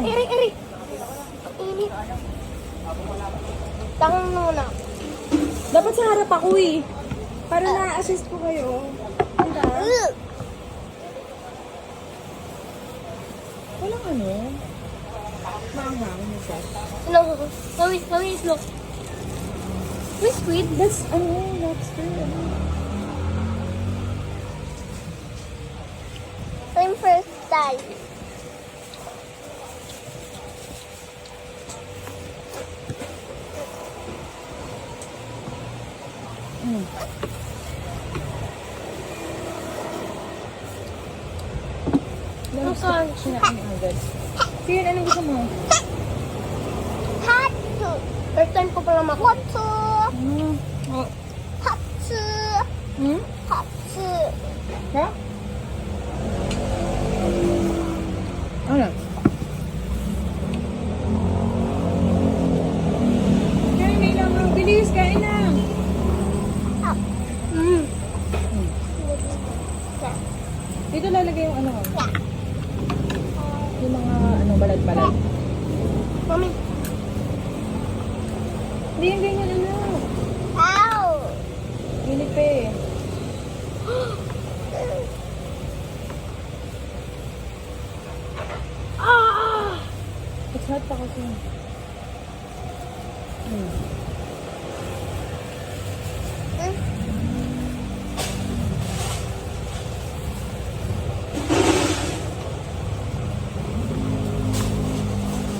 Iri. Init. Tangan muna. Dapat sa harap ako eh. Para na-assist ko kayo. Diba? Walang ano. Maanghang. No, mami, look. May squid. That's, lobster. I'm first time. Makan. Sinain agad. Sige, anong gusto mo? Hatsu. First time ko pala makotsu. Oh. Hatsu. Hatsu. Ha? Ano? Kain na lang. Bilis, kain na. Dito lalagay yung ano. Yung mga balat-balat. Mami. Hindi yung ganyan ano. Ow. Inip eh. It's hot pa kasi.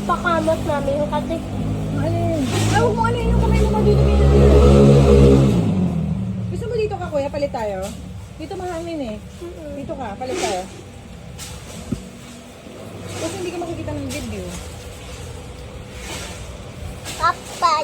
Pakamot namin kasi. Alin? Ay, huwag mo ano yung kamay mo madudumi na. Gusto mo dito ka, kuya? Palit tayo? Dito mahangin eh. Dito ka, palit tayo. Kasi hindi ka makikita ng video. Papa.